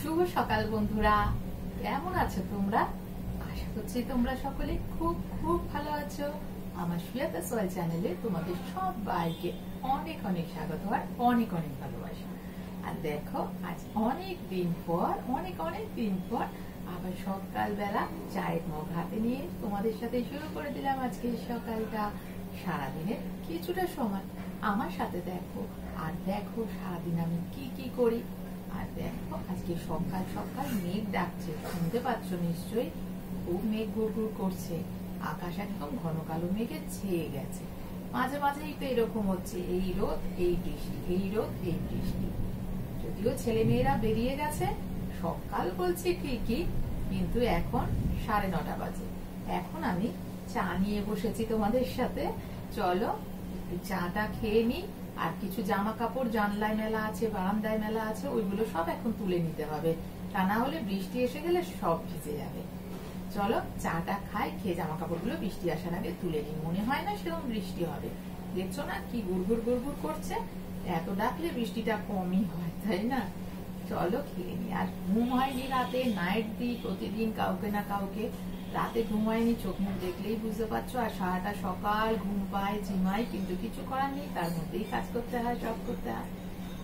শুভ সকাল বন্ধুরা, কেমন আছো তোমরা? আশা করছি তোমরা সকলে খুব খুব ভালো আছো। আমার সুয়াতা সোয়াল চ্যানেলে তোমাদের সবাইকে অনেক অনেক স্বাগত আর অনেক অনেক ভালোবাসা। আর দেখো, আজ অনেক দিন পর আবার সকালবেলা চায়ের মগ হাতে নিয়ে তোমাদের সাথে শুরু করে দিলাম আজকে সকালটা। সারাদিনের কিছুটা সময় আমার সাথে দেখো, আর দেখো সারাদিন আমি কি কি করি। আর দেখো, আজকে সকাল সকাল মেঘ ডাকছে, শুনতে পাচ্ছ নিশ্চয়ই। খুব মেঘ ঘুর ঘুর করছে, আকাশ একদম ঘন কালো মেঘে ছেয়ে গেছে। মাঝে মাঝেই তো এরকম হচ্ছে, এই রোদ এই বৃষ্টি, এই রোদ এই বৃষ্টি। যদিও ছেলে মেয়েরা বেরিয়ে গেছে, সকাল বলছে ঠিকই, কিন্তু এখন 9:30 বাজে। এখন আমি চা নিয়ে বসেছি তোমাদের সাথে। চলো একটু চাটা খেয়ে নি। আর কিছু জামা কাপড় জানলায় মেলা আছে, বারান্দায় মেলা আছে, ওইগুলো সব এখন তুলে নিতে হবে, তা না হলে বৃষ্টি এসে গেলে সব ভিজে যাবে। চলো চাটা খাই, খেয়ে জামা কাপড়গুলো বৃষ্টি আসার আগে তুলে নি। মনে হয় না সেরকম বৃষ্টি হবে, দেখছো না কি গুড়গুড় গুড়গুড় করছে। এত ডাকলে বৃষ্টিটা কমই হয়, তাই না? চলো খেয়ে নি। আর ঘুম হয়নি রাতে, নাইট দিই প্রতিদিন কাউকে না কাউকে। রাতে ঘুম হয়নি, চোখ মুখ দেখলেই বুঝতে পারছো। আর সারাটা সকাল ঘুম পায়, ঝিমাই, কিন্তু কিছু করার নেই, তার মধ্যেই কাজ করতে হয়, সব করতে হয়।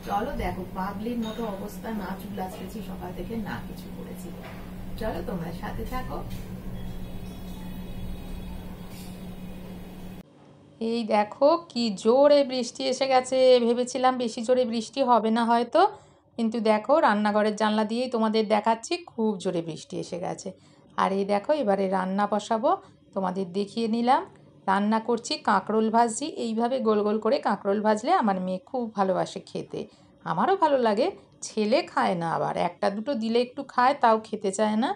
চলো দেখো, পাগলির মতো অবস্থা, না চুল আঁচড়েছি সকাল থেকে, না কিছু করেছি। চলো তোমরা সাথে থাকো। এই দেখো কি জোরে বৃষ্টি এসে গেছে। ভেবেছিলাম বেশি জোরে বৃষ্টি হবে না হয়তো, কিন্তু দেখো রান্নাঘরের জানলা দিয়েই তোমাদের দেখাচ্ছি, খুব জোরে বৃষ্টি এসে গেছে। আর এই দেখো, এবারে রান্না বসাবো, তোমাদের দেখিয়ে নিলাম। রান্না করছি কাঁকরোল ভাজছি। এইভাবে গোল গোল করে কাঁকরোল ভাজলে আমার মেয়ে খুব ভালোবাসে খেতে, আমারও ভালো লাগে। ছেলে খায় না, আবার একটা দুটো দিলে একটু খায়, তাও খেতে চায় না।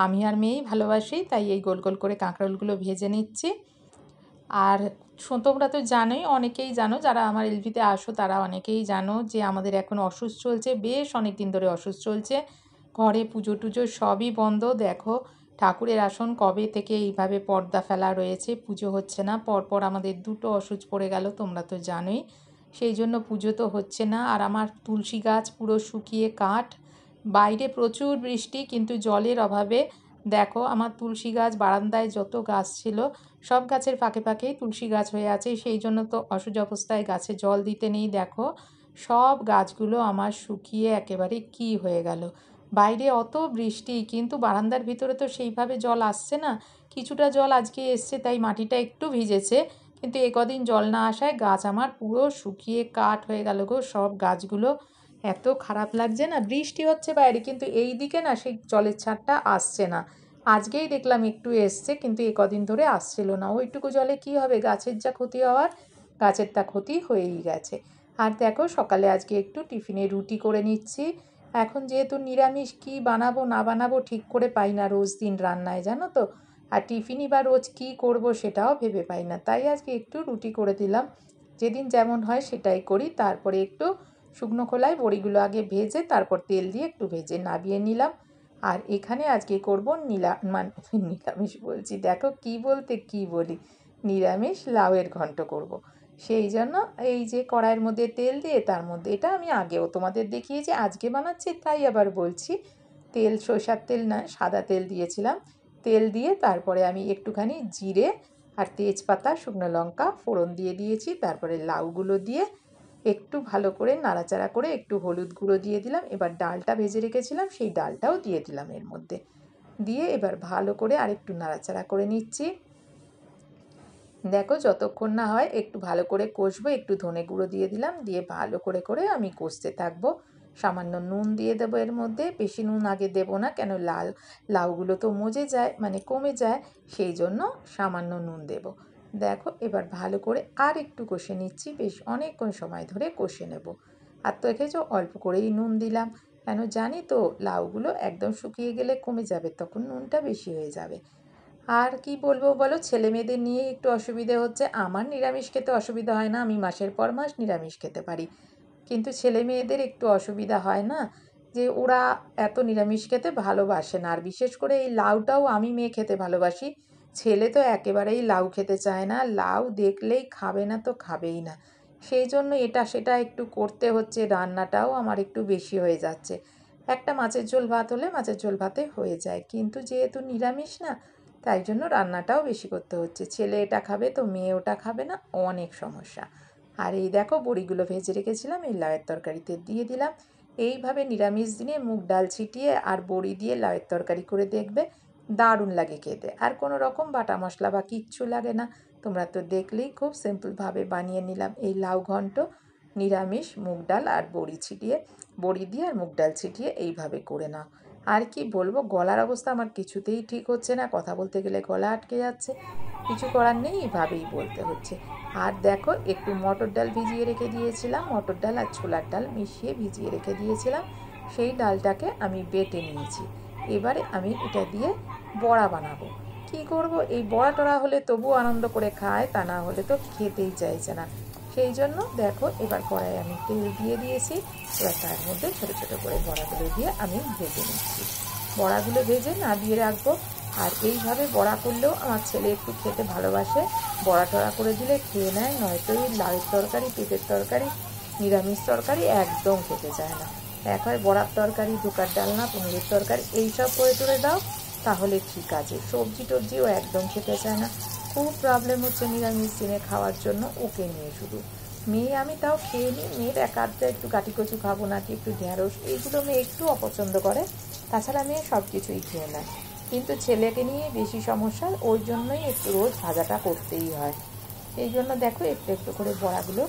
আমি আর মেয়েই ভালোবাসি, তাই এই গোল গোল করে কাঁকরোলগুলো ভেজে নিচ্ছি। আর তোমরা তো জানোই, অনেকেই জানো, যারা আমার এলভিতে আসো তারা অনেকেই জানো যে আমাদের এখন অসুস্থ চলছে, বেশ অনেক দিন ধরে অসুস্থ চলছে। ঘরে পুজো টুজো সবই বন্ধ। দেখো ঠাকুরের আসন কবে থেকে এইভাবে পর্দা ফেলা রয়েছে, পুজো হচ্ছে না। পরপর আমাদের দুটো অসুচ পড়ে গেল, তোমরা তো জানোই। সেই জন্য পুজো তো হচ্ছে না। আর আমার তুলসী গাছ পুরো শুকিয়ে কাঠ। বাইরে প্রচুর বৃষ্টি, কিন্তু জলের অভাবে দেখো আমার তুলসী গাছ, বারান্দায় যত গাছ ছিল সব গাছের ফাঁকে ফাঁকেই তুলসী গাছ হয়ে আছে। সেই জন্য তো অসুজ অবস্থায় গাছে জল দিতে নেই। দেখো সব গাছগুলো আমার শুকিয়ে একেবারে কি হয়ে গেল। বাইরে অত বৃষ্টি, কিন্তু বারান্দার ভিতরে তো সেইভাবে জল আসছে না। কিছুটা জল আজকে এসছে, তাই মাটিটা একটু ভিজেছে, কিন্তু এ কদিন জল না আসায় গাছ আমার পুরো শুকিয়ে কাঠ হয়ে গেল গো। সব গাছগুলো এত খারাপ লাগছে না। বৃষ্টি হচ্ছে বাইরে, কিন্তু এই দিকে না সেই জলের ছাড়টা আসছে না। আজকেই দেখলাম একটু এসছে, কিন্তু এ কদিন ধরে আসছিল না। ওইটুকু জলে কি হবে, গাছের যা ক্ষতি হওয়ার, গাছের তা ক্ষতি হয়েই গেছে। আর দেখো সকালে আজকে একটু টিফিনে রুটি করে নিচ্ছি। এখন যেহেতু নিরামিষ, কি বানাবো না বানাবো ঠিক করে পাই না রোজ দিন রান্নায়, জানো তো। আর টিফিনই বা রোজ কি করব সেটাও ভেবে পাই না, তাই আজকে একটু রুটি করে দিলাম। যেদিন যেমন হয় সেটাই করি। তারপরে একটু শুকনো খোলায় বড়িগুলো আগে ভেজে, তারপর তেল দিয়ে একটু ভেজে নাবিয়ে নিলাম। আর এখানে আজকে করব নিরামিষ বলছি, দেখো কি বলতে কি বলি, নিরামিষ লাউয়ের ঘন্ট করব। সেই জন্য এই যে কড়াইয়ের মধ্যে তেল দিয়ে, তার মধ্যে, এটা আমি আগেও তোমাদের দেখিয়েছি, আজকে বানাচ্ছি তাই আবার বলছি। তেল সরষের তেল না, সাদা তেল দিয়েছিলাম। তেল দিয়ে তারপরে আমি একটুখানি জিরে আর তেজপাতা, শুকনো লঙ্কা ফোড়ন দিয়ে দিয়েছি। তারপরে লাউগুলো দিয়ে একটু ভালো করে নাড়াচাড়া করে একটু হলুদ গুঁড়ো দিয়ে দিলাম। এবার ডালটা ভেজে রেখেছিলাম, সেই ডালটাও দিয়ে দিলাম এর মধ্যে। দিয়ে এবার ভালো করে আরেকটু নাড়াচাড়া করে নিচ্ছি। দেখো যতক্ষণ না হয় একটু ভালো করে কষবো, একটু ধনে গুঁড়ো দিয়ে দিলাম, দিয়ে ভালো করে করে আমি কষতে থাকবো। সামান্য নুন দিয়ে দেবো এর মধ্যে, বেশি নুন আগে দেবো না, কেন লাউগুলো তো মজে যায়, মানে কমে যায়, সেই জন্য সামান্য নুন দেবো। দেখো এবার ভালো করে আর একটু কষে নিচ্ছি, বেশ অনেকক্ষণ সময় ধরে কষে নেব। আর তো দেখেছো অল্প করেই নুন দিলাম, কেন জানি তো লাউগুলো একদম শুকিয়ে গেলে কমে যাবে, তখন নুনটা বেশি হয়ে যাবে। আর কি বলবো বলো, ছেলে মেয়েদের নিয়ে একটু অসুবিধে হচ্ছে। আমার নিরামিষ খেতে অসুবিধা হয় না, আমি মাসের পর মাস নিরামিষ খেতে পারি, কিন্তু ছেলে মেয়েদের একটু অসুবিধা হয় না, যে ওরা এত নিরামিষ খেতে ভালোবাসে না। আর বিশেষ করে এই লাউটাও আমি মেয়ে খেতে ভালোবাসি, ছেলে তো একেবারেই লাউ খেতে চায় না, লাউ দেখলেই খাবে না তো খাবেই না। সেই জন্য এটা সেটা একটু করতে হচ্ছে, রান্নাটাও আমার একটু বেশি হয়ে যাচ্ছে। একটা মাছের ঝোল ভাত হলে মাছের ঝোল ভাতে হয়ে যায়, কিন্তু যেহেতু নিরামিষ না, তাই জন্য রান্নাটাও বেশি করতে হচ্ছে। ছেলে এটা খাবে তো মেয়ে ওটা খাবে না, অনেক সমস্যা। আর এই দেখো বড়িগুলো ভেজে রেখেছিলাম, এই লাউয়ের তরকারিতে দিয়ে দিলাম। এইভাবে নিরামিষ দিনে মুগ ডাল ছিটিয়ে আর বড়ি দিয়ে লাউয়ের তরকারি করে দেখবে, দারুণ লাগে খেতে। আর কোনো রকম বাটা মশলা বা কিচ্ছু লাগে না। তোমরা তো দেখলেই, খুব সিম্পলভাবে বানিয়ে নিলাম এই লাউ ঘন্ট, নিরামিষ মুগ ডাল আর বড়ি ছিটিয়ে, বড়ি দিয়ে আর মুগ ডাল ছিটিয়ে এইভাবে করে নাও। আর কি বলবো, গলার অবস্থা আমার কিছুতেই ঠিক হচ্ছে না, কথা বলতে গেলে গলা আটকে যাচ্ছে, কিছু করার নেই, এইভাবেই বলতে হচ্ছে। আর দেখো একটু মটর ডাল ভিজিয়ে রেখে দিয়েছিলাম, মটর ডাল আর ছোলার ডাল মিশিয়ে ভিজিয়ে রেখে দিয়েছিলাম, সেই ডালটাকে আমি বেটে নিয়েছি। এবারে আমি এটা দিয়ে বড়া বানাবো। কি করব, এই বড়া টড়া হলে তবুও আনন্দ করে খায়, তা না হলে তো খেতেই চাইছে না। সেই জন্য দেখো এবার কড়াই আমি তেল দিয়ে দিয়েছি, এবার তার মধ্যে ছোটো ছোটো করে বড়াগুলো দিয়ে আমি ভেজে নিচ্ছি। বড়াগুলো ভেজে নামিয়ে রাখবো। আর এইভাবে বড়া করলেও আমার ছেলে একটু খেতে ভালোবাসে, বড়া টড়া করে দিলে খেয়ে নেয়, নয়তো এই লাউয়ের তরকারি, পেঁপের তরকারি, নিরামিষ তরকারি একদম খেতে চায় না। এক হয় বড়ার তরকারি, ধোকার ডালনা, পনিরের তরকারি এইসব করে টরে দাও, তাহলে ঠিক আছে। সবজি টবজিও একদম খেতে চায় না, খুব প্রবলেম হচ্ছে নিরামিষ দিনে খাওয়ার জন্য ওকে নিয়ে শুধু। মেয়ে আমি তাও খেয়ে নিই, মেয়ের একাধটা একটু কাটি কচু খাবো নাকি একটু ঢ্যাঁড়স, এইগুলো মেয়ে একটু অপছন্দ করে, তাছাড়া মেয়ে সব কিছুই খেয়ে নেয়। কিন্তু ছেলেকে নিয়ে বেশি সমস্যা, ওই জন্যই একটু রোজ ভাজাটা করতেই হয়। এই জন্য দেখো একটু একটু করে বড়াগুলো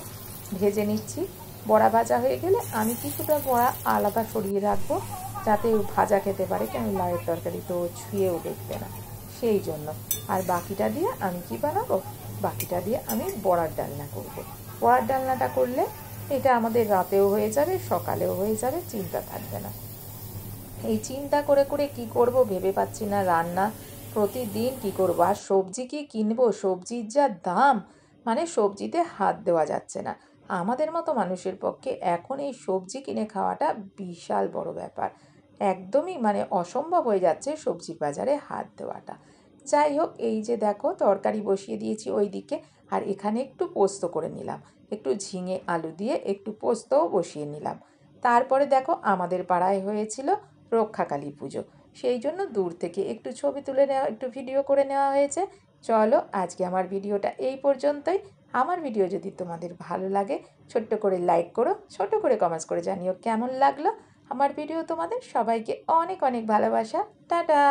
ভেজে নিচ্ছি। বড়া ভাজা হয়ে গেলে আমি কিছুটা বড়া আলাদা সরিয়ে রাখবো, যাতে ও ভাজা খেতে পারে, কেন লাউয়ের তরকারি তো ছুঁয়েও দেখবে না, সেই জন্য। আর বাকিটা দিয়ে আমি কি বানাবো, বাকিটা দিয়ে আমি বড়ার ডালনা করব। বড়ার ডালনাটা করলে এটা আমাদের রাতেও হয়ে যাবে, সকালেও হয়ে যাবে, চিন্তা থাকবে না। এই চিন্তা করে করে কি করব ভেবে পাচ্ছি না, রান্না প্রতিদিন কি করব। আর সবজি কি কিনবো, সবজির যা দাম, মানে সবজিতে হাত দেওয়া যাচ্ছে না। আমাদের মতো মানুষের পক্ষে এখন এই সবজি কিনে খাওয়াটা বিশাল বড় ব্যাপার, একদমই মানে অসম্ভব হয়ে যাচ্ছে সবজি বাজারে হাত দেওয়াটা। যাই হোক, এই যে দেখো তরকারি বসিয়ে দিয়েছি ওই দিকে, আর এখানে একটু পোস্ত করে নিলাম, একটু ঝিঙে আলু দিয়ে একটু পোস্তও বসিয়ে নিলাম। তারপরে দেখো আমাদের পাড়ায় হয়েছিল রক্ষাকালী পুজো, সেই জন্য দূর থেকে একটু ছবি তুলে নেওয়া, একটু ভিডিও করে নেওয়া হয়েছে। চলো আজকে আমার ভিডিওটা এই পর্যন্তই। আমার ভিডিও যদি তোমাদের ভালো লাগে, ছোট্ট করে লাইক করো, ছোট করে কমেন্টস করে জানিও কেমন লাগলো আমার ভিডিও তোমাদের। সবাইকে অনেক অনেক ভালোবাসা, টাটা।